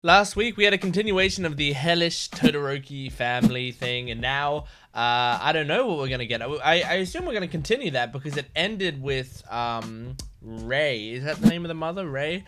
Last week we had a continuation of the hellish Todoroki family thing, and now I don't know what we're gonna get. I assume we're gonna continue that because it ended with Ray. Is that the name of the mother, Ray?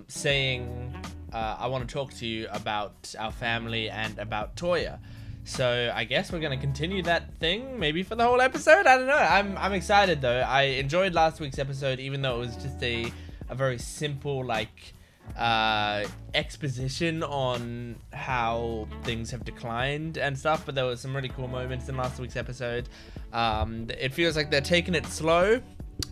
Saying I want to talk to you about our family and about Toya. So I guess we're gonna continue that thing, maybe for the whole episode. I don't know. I'm excited though. I enjoyed last week's episode, even though it was just a very simple exposition on how things have declined and stuff, but there were some really cool moments in last week's episode. It feels like they're taking it slow,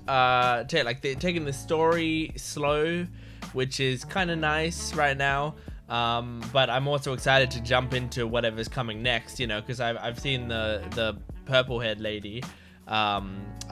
they're taking the story slow, which is kind of nice right now. But I'm also excited to jump into whatever's coming next, you know, because I've seen the purple haired lady. I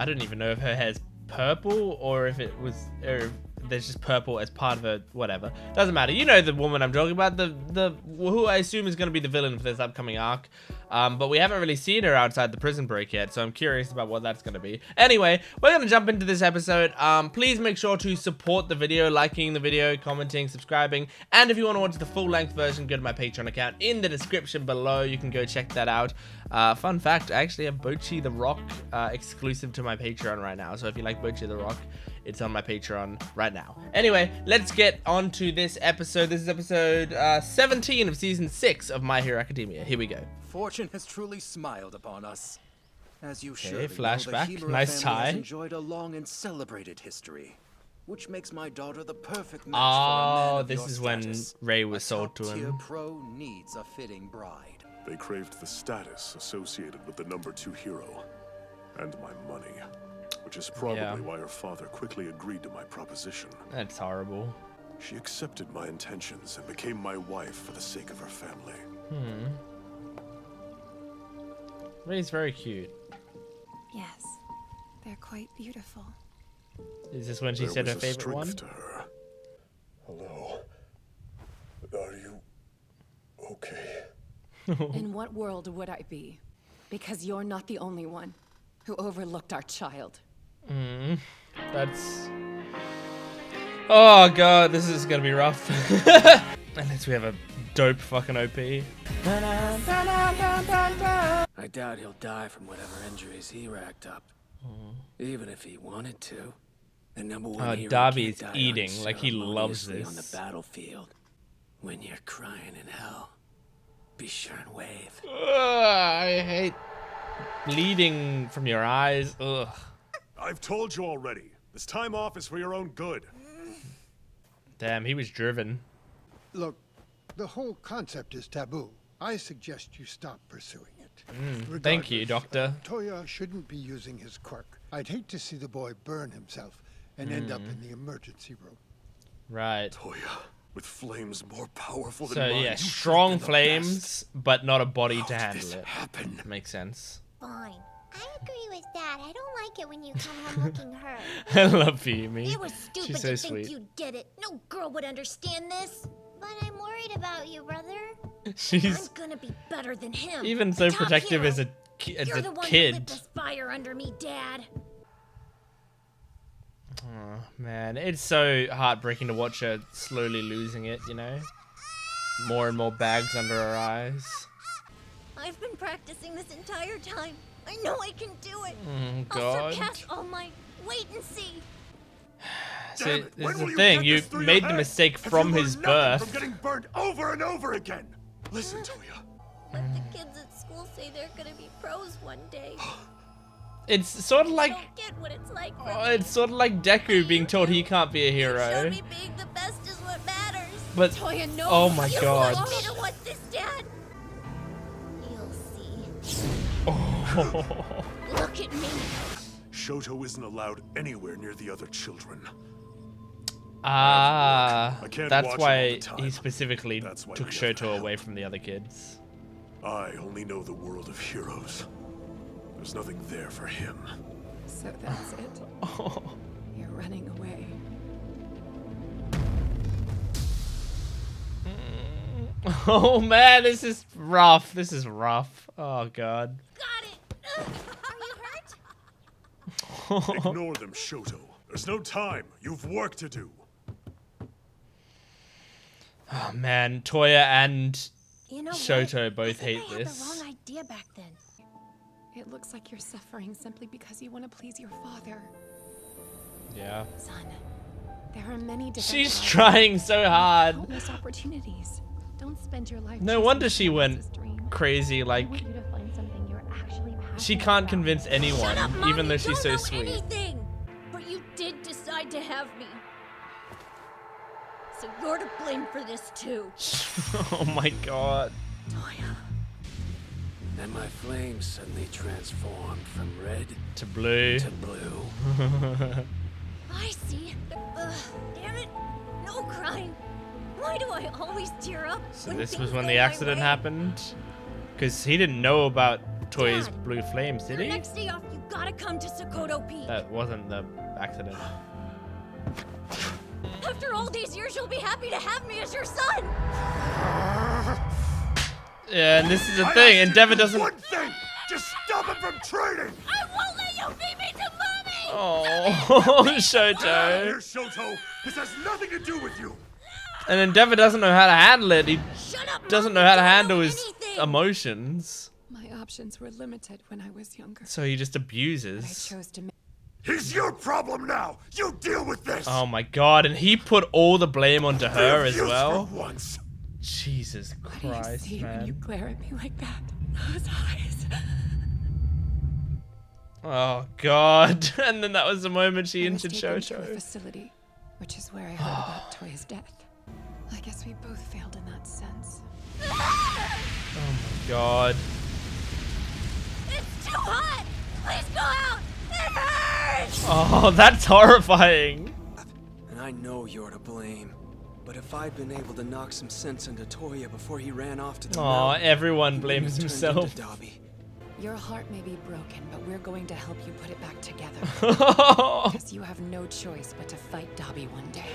don't even know if her hair's purple or if it was, or if there's just purple as part of a whatever. Doesn't matter. You know the woman I'm talking about, the who I assume is going to be the villain for this upcoming arc. But we haven't really seen her outside the prison break yet, so I'm curious about what that's going to be. Anyway, we're going to jump into this episode. Please make sure to support the video, liking the video, commenting, subscribing, and if you want to watch the full-length version, go to my Patreon account in the description below. You can go check that out. Fun fact, I actually have Bochi the Rock exclusive to my Patreon right now, so if you like Bochi the Rock, it's on my Patreon right now. Anyway, let's get on to this episode. This is episode 17 of season 6 of My Hero Academia. Here we go. Fortune has truly smiled upon us. As you surely flashback. know, the Himura Nice family tie. has enjoyed a long and celebrated history, which makes my daughter the perfect match for a man of this your is when status. Ray was A sold to top-tier him. pro needs a fitting bride. They craved the status associated with the #2 hero, and my money, which is probably why her father quickly agreed to my proposition. That's horrible. She accepted my intentions and became my wife for the sake of her family. Ray's very cute. Yes, they're quite beautiful. Is this when she There said was her a favorite strength one? to her. Hello. Are you okay? In what world would I be? Because you're not the only one who overlooked our child. That's... Oh god, this is gonna be rough. Unless we have a dope fucking OP. I doubt he'll die from whatever injuries he racked up. Even if he wanted to. The #1 hero Darby can't is die eating like he loves unceremoniously on this. the battlefield. When you're crying in hell, be sure and wave. I hate bleeding from your eyes. Ugh. I've told you already. This time off is for your own good. Damn, he was driven. Look, the whole concept is taboo. I suggest you stop pursuing it. Thank you, Regardless, Doctor. Toya shouldn't be using his quirk. I'd hate to see the boy burn himself and end up in the emergency room. Right. Toya, with flames more powerful than So mine. yeah, you strong should've been the flames, best. but not a body How to did handle this it. happen? Makes sense. Fine. I agree with Dad. I don't like it when you come home looking hurt. I love Yumi. It was stupid She's so to sweet. think you'd get it. No girl would understand this. But I'm worried about you, brother. She's I'm gonna be better than him. even so Top protective hero. as a You're the one who kid. lit this fire under me, Dad. Oh, man, it's so heartbreaking to watch her slowly losing it, you know? More and more bags under her eyes. I've been practicing this entire time. I know I can do it. I'll God. surpass all my... Wait and see. So, Damn it, this when is will the you thing, get you this through your made the head? mistake Have from you his learned nothing birth. from getting burned over and over again. Listen, Toya. But the kids at school say they're gonna be pros one day. It's sort of I like... don't get what it's like for Oh, me. it's sort of like Deku being told he can't be a You hero. showed me being the best is what matters. But, Toya, no. oh my You god. want me to want this, Dad? You'll see. Oh. Look at me. Shoto isn't allowed anywhere near the other children. Ah, I can't that's watch him why all the time. he specifically That's why took we have to Shoto help. away from the other kids. I only know the world of heroes. There's nothing there for him. So that's it. Oh. You're running away. Oh man, this is rough. This is rough. Oh god. Got it. Are you hurt? Ignore them, Shoto. There's no time. You've work to do. Oh man, Toya and You know Shoto what? both I think hate I had this. the wrong idea back then. It looks like you're suffering simply because you want to please your father. Yeah. Son, there are many different She's paths trying so and hard. countless opportunities. Don't spend your life No chasing wonder she someone went else's dream. crazy. I Like, want you to find something you're actually passionate she can't about. convince anyone, Shut up, Mom, even though you she's don't so know sweet. Anything. But you did decide to have me. So you're to blame for this too. Oh my god. Toya. Then my flames suddenly transformed from red To blue. to blue. I see. Damn it. No crying. Why do I always tear up? So when this things was when go the my accident way? happened? Because he didn't know about Toya's Dad, blue flames, did Your he? next day off, you gotta come to Sokoto Peak. That wasn't the accident. After all these years, you'll be happy to have me as your son. Yeah, and this is the thing. Endeavor doesn't. One thing! Just stop him from trading! I won't let you beat me to mommy. Oh, Here, Shoto. Shoto! This has nothing to do with you! And Endeavor doesn't know how to handle it. He Shut up, doesn't Mom, know how you to don't handle know his anything. emotions. My options were limited when I was younger. So he just But I abuses. chose to He's your problem now! You deal with this! Oh my god, and he put all the blame onto her as Refuse well. For once. Jesus What do you Christ, see when you man. glare at me like that? Those eyes. Oh god. And then that was the moment she I was injured taken to a Shoto. facility, which is where I heard about Toya's death. I guess we both failed in that sense. Oh my god. It's too hot. Please go out. It hurts. Oh, that's horrifying. And I know you're to blame. But if I'd been able to knock some sense into Toya before he ran off to the Aw, mountain, everyone he blames wouldn't have turned himself. into Dobby. Your heart may be broken, but we're going to help you put it back together. I Because you have no choice but to fight Dobby one day.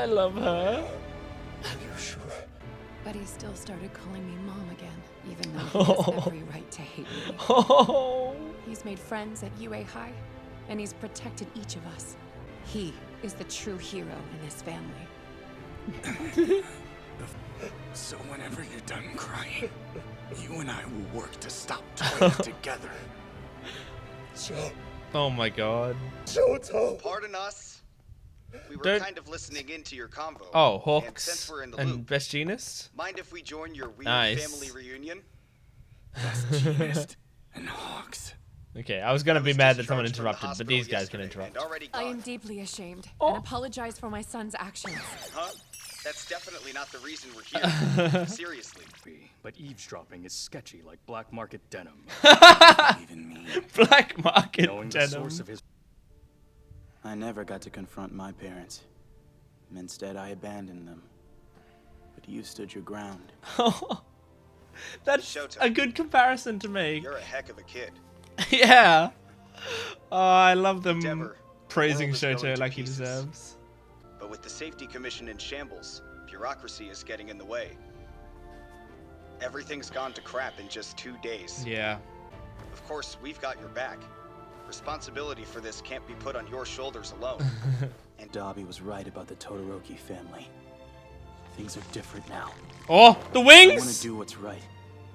love her. Are you sure? But he still started calling me Mom again, even though he has every right to hate me. Oh. He's made friends at UA High, and he's protected each of us. He is the true hero in this family. So whenever you're done crying, you and I will work to stop Toya together. Oh my god. Shoto! Pardon us. We were Don't- kind of listening into your convo. Oh, And Hawks since we're in the and loop, Best Jeanist? mind if we join your weird Nice. family reunion? That's jeanist and Hawks. Okay, I was gonna I be was mad that someone discharged from the interrupted, but hospital these guys can yesterday interrupt. and already I am gone. deeply ashamed Oh. and apologize for my son's actions. Huh? That's definitely not the reason we're here. Seriously. But eavesdropping is sketchy like black market denim. Even me. Black market Knowing the denim. source of his I never got to confront my parents. Instead, I abandoned them. But you stood your ground. That's Shoto. a good comparison to make. You're a heck of a kid. Yeah. Oh, I love them Endeavor, praising the world is going Shoto to like he pieces. deserves. But with the safety commission in shambles, bureaucracy is getting in the way. Everything's gone to crap in just 2 days. Yeah. Of course, we've got your back. Responsibility for this can't be put on your shoulders alone. And Dobby was right about the Todoroki family. Things are different now. Oh, the I want to wings! do what's right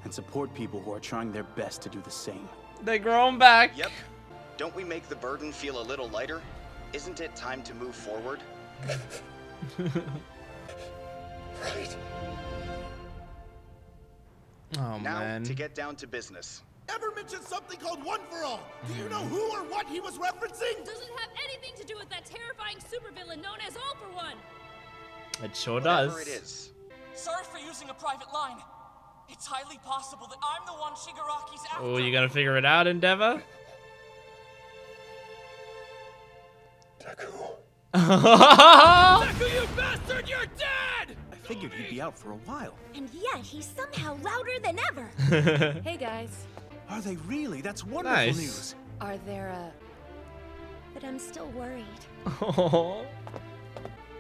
and support people who are trying their best to do the same. They're growing back. Yep. Don't we make the burden feel a little lighter? Isn't it time to move forward? Right. Oh, Now, man. to get down to business. Ever mentioned something called One for All? Do you know who or what he was referencing? Doesn't have anything to do with that terrifying supervillain known as All for One. It sure Whatever does. it is. Sorry for using a private line. It's highly possible that I'm the one Shigaraki's after. Oh, you gonna figure it out, Endeavor? Deku. Deku, you bastard! You're dead! I figured he'd be out for a while. And yet he's somehow louder than ever. Hey guys, Are they really? That's wonderful Nice. news. are there But I'm still worried. Oh.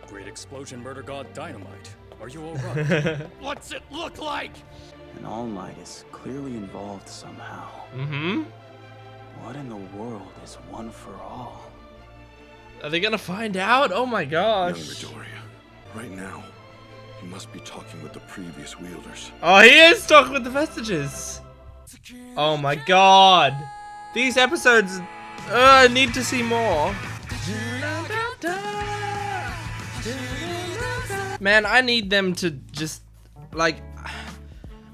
great explosion murder god Dynamite. Are you alright? What's it look like? And All Might is clearly involved somehow. Mm-hmm. What in the world is One for All? Are they gonna find out? Oh my Young gosh. Midoriya, right now, He must be talking with the previous wielders. Oh, he is talking with the vestiges. Oh my god. These episodes, I need to see more. Man, I need them to just, like,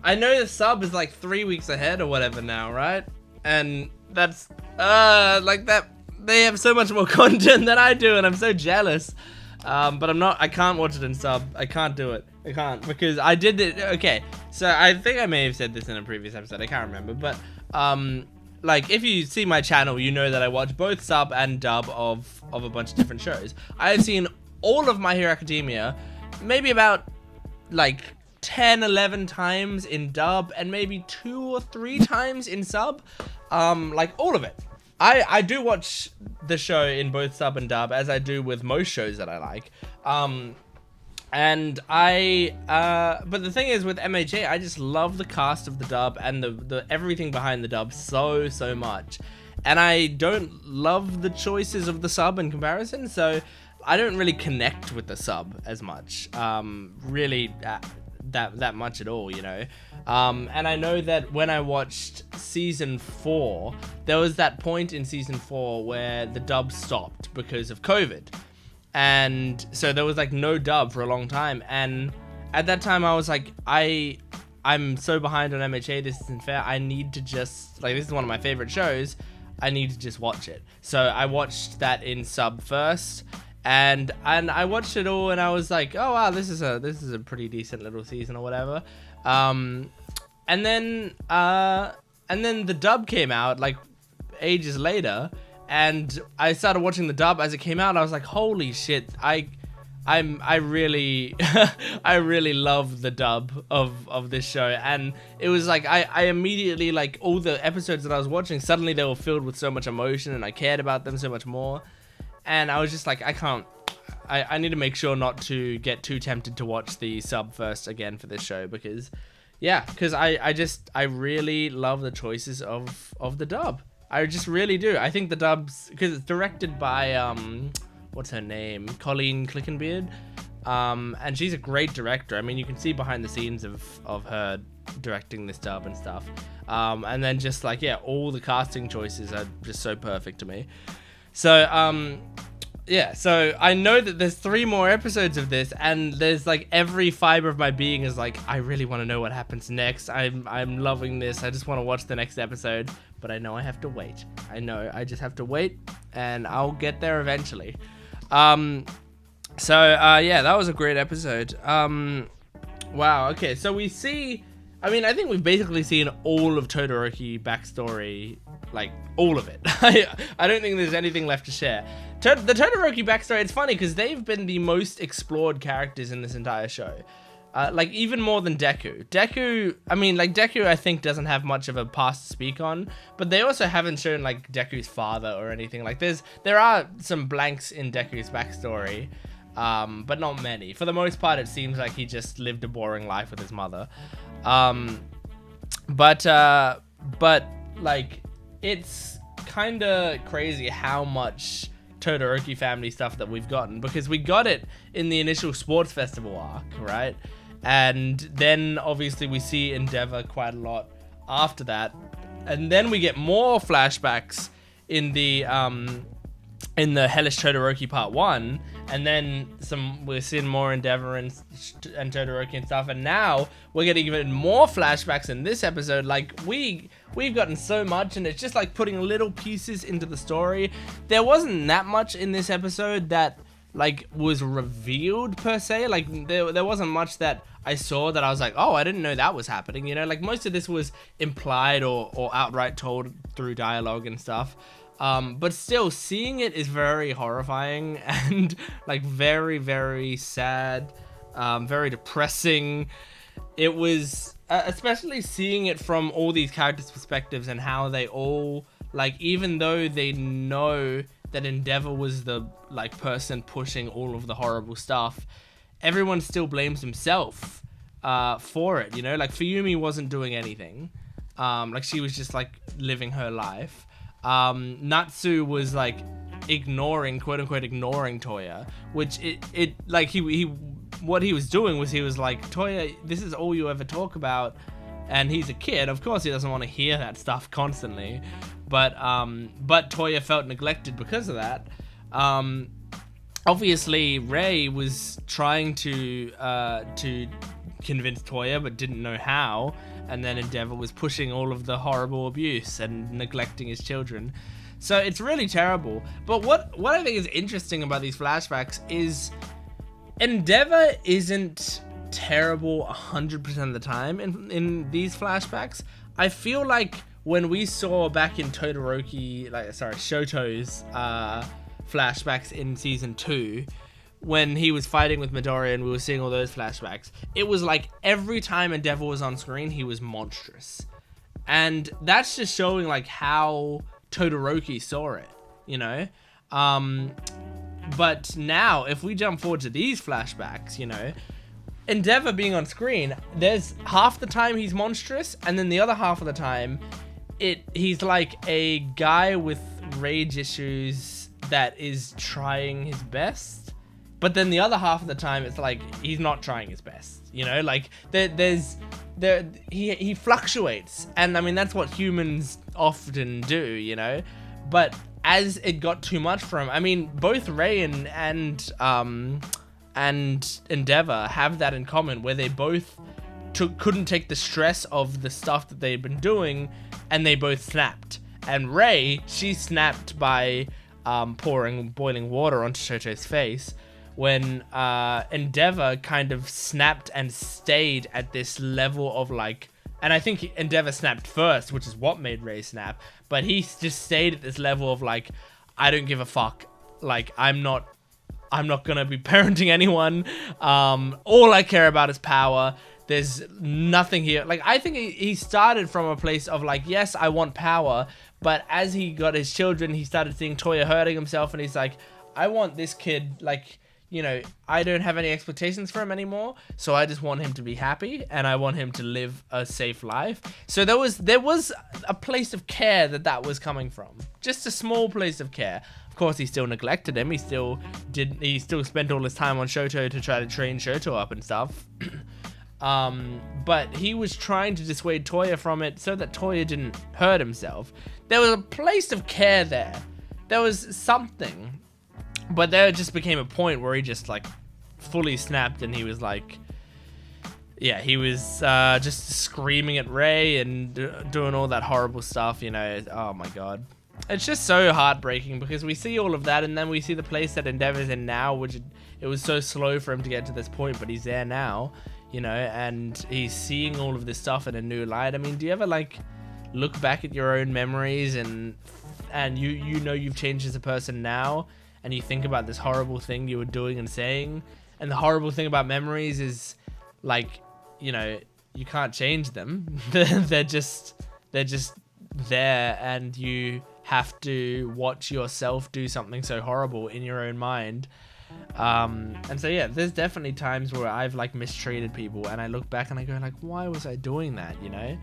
I know the sub is like 3 weeks ahead or whatever now, right? And that's, like that, they have so much more content than I do, and I'm so jealous. But I can't watch it in sub. I can't do it. I can't, because I did it. Okay, so I think I may have said this in a previous episode. I can't remember, but, like, if you see my channel, you know that I watch both sub and dub of a bunch of different shows. I have seen all of My Hero Academia, maybe about, like, 10, 11 times in dub, and maybe 2 or 3 times in sub. Like, all of it. I do watch the show in both sub and dub, as I do with most shows that I like. And but the thing is with MHA, I just love the cast of the dub and the everything behind the dub so much. And I don't love the choices of the sub in comparison, so I don't really connect with the sub as much. Really, that much at all, you know. And I know that when I watched season 4, there was that point in season 4 where the dub stopped because of COVID. And so there was like no dub for a long time. And at that time I was like, I'm so behind on MHA, this isn't fair. I need to just, like, this is one of my favorite shows. I need to just watch it. So I watched that in sub first. And I watched it all, and I was like, oh wow, this is a pretty decent little season or whatever. And then the dub came out like ages later, and I started watching the dub as it came out. I was like, holy shit, I really I really love the dub of this show. And it was like I immediately, like, all the episodes that I was watching, suddenly they were filled with so much emotion, and I cared about them so much more. And I was just like, I need to make sure not to get too tempted to watch the sub first again for this show, because, yeah, because I really love the choices of the dub. I just really do. I think the dubs, because it's directed by, what's her name? Colleen Clickenbeard. And she's a great director. I mean, you can see behind the scenes of her directing this dub and stuff. And then just, like, yeah, all the casting choices are just so perfect to me. So, yeah, so I know that there's 3 more episodes of this, and there's, like, every fiber of my being is like, I really want to know what happens next. I'm loving this. I just want to watch the next episode, but I know I have to wait. I know I just have to wait, and I'll get there eventually. Yeah, that was a great episode. Wow, okay, so we see, I mean, I think we've basically seen all of Todoroki backstory, like, all of it. I don't think there's anything left to share. The Todoroki backstory, it's funny because they've been the most explored characters in this entire show. Like, even more than Deku. Deku, I think doesn't have much of a past to speak on, but they also haven't shown, like, Deku's father or anything. Like, there are some blanks in Deku's backstory, but not many. For the most part, it seems like he just lived a boring life with his mother. But like, it's kind of crazy how much Todoroki family stuff that we've gotten, because we got it in the initial sports festival arc, right? And then obviously we see Endeavor quite a lot after that, and then we get more flashbacks in the Hellish Todoroki Part 1, and then we're seeing more Endeavor and Todoroki and stuff, and now we're getting even more flashbacks in this episode. Like, we've gotten so much, and it's just like putting little pieces into the story. There wasn't that much in this episode that, like, was revealed per se. Like, there wasn't much that I saw that I was like, oh, I didn't know that was happening, you know? Like, most of this was implied or outright told through dialogue and stuff. But still, seeing it is very horrifying and, like, very, very sad, very depressing. It was, especially seeing it from all these characters' perspectives and how they all, like, even though they know that Endeavor was the, like, person pushing all of the horrible stuff, everyone still blames himself for it, you know? Like, Fuyumi wasn't doing anything. Like, she was just, like, living her life. Natsu was, like, ignoring, quote unquote, ignoring Toya, which like, he what he was doing was he was like, Toya, this is all you ever talk about. And he's a kid. Of course, he doesn't want to hear that stuff constantly. But Toya felt neglected because of that. Obviously, Rei was trying to convince Toya, but didn't know how. And then Endeavor was pushing all of the horrible abuse and neglecting his children. So it's really terrible. But what I think is interesting about these flashbacks is Endeavor isn't terrible 100% of the time in these flashbacks. I feel like when we saw back in Todoroki, Shoto's flashbacks in season 2, when he was fighting with Midoriya and we were seeing all those flashbacks, it was like every time Endeavor was on screen, he was monstrous. And that's just showing like how Todoroki saw it, you know? But now, if we jump forward to these flashbacks, you know, Endeavor being on screen, there's half the time he's monstrous, and then the other half of the time, he's like a guy with rage issues that is trying his best. But then the other half of the time, it's like he's not trying his best. You know, like he fluctuates, and I mean that's what humans often do. You know, but as it got too much for him, I mean both Rei and Endeavor have that in common, where they both couldn't take the stress of the stuff that they'd been doing, and they both snapped. And Rei, she snapped by pouring boiling water onto Shoto's face, when Endeavor kind of snapped and stayed at this level of like, and I think Endeavor snapped first, which is what made Rei snap, but he just stayed at this level of like, I don't give a fuck, like I'm not gonna be parenting anyone, all I care about is power, there's nothing here. Like I think he started from a place of like, yes, I want power, but as he got his children, he started seeing Toya hurting himself, and he's like, I want this kid, like, you know, I don't have any expectations for him anymore, so I just want him to be happy, and I want him to live a safe life. So there was a place of care that was coming from, just a small place of care. Of course, he still neglected him. He still spent all his time on Shoto to try to train Shoto up and stuff. But he was trying to dissuade Toya from it so that Toya didn't hurt himself. There was a place of care there. There was something. But there just became a point where he just like fully snapped, and he was like, yeah, he was just screaming at Rei and doing all that horrible stuff, you know. Oh my god. It's just so heartbreaking because we see all of that, and then we see the place that Endeavor's in now, which it was so slow for him to get to this point, but he's there now, you know, and he's seeing all of this stuff in a new light. I mean, do you ever like look back at your own memories and you know you've changed as a person now, and you think about this horrible thing you were doing and saying, and the horrible thing about memories is like, you know, you can't change them. they're just there, and you have to watch yourself do something so horrible in your own mind. And so yeah, there's definitely times where I've like mistreated people, and I look back and I go like, why was I doing that, you know?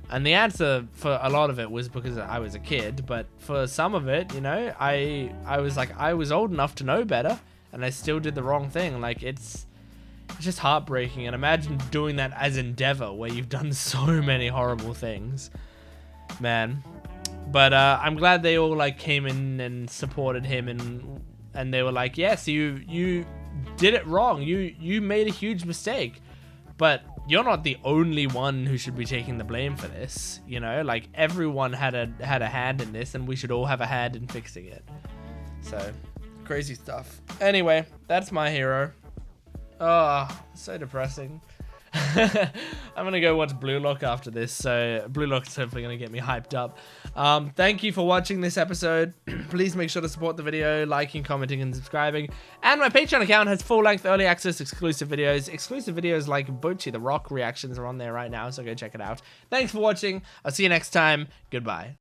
And the answer for a lot of it was because I was a kid, but for some of it, you know, I was like, I was old enough to know better, and I still did the wrong thing. Like it's just heartbreaking. And imagine doing that as Endeavor, where you've done so many horrible things, man. But I'm glad they all like came in and supported him, and they were like, yes, you did it wrong. You made a huge mistake, but you're not the only one who should be taking the blame for this. You know, like everyone had a hand in this, and we should all have a hand in fixing it. So crazy stuff. Anyway, that's my hero. Oh, so depressing. I'm gonna go watch Blue Lock after this, so Blue Lock's hopefully gonna get me hyped up. Thank you for watching this episode. Please make sure to support the video, liking, commenting, and subscribing. And my Patreon account has full-length early access exclusive videos like Bochi the Rock reactions are on there right now, so go check it out. Thanks for watching. I'll see you next time. Goodbye.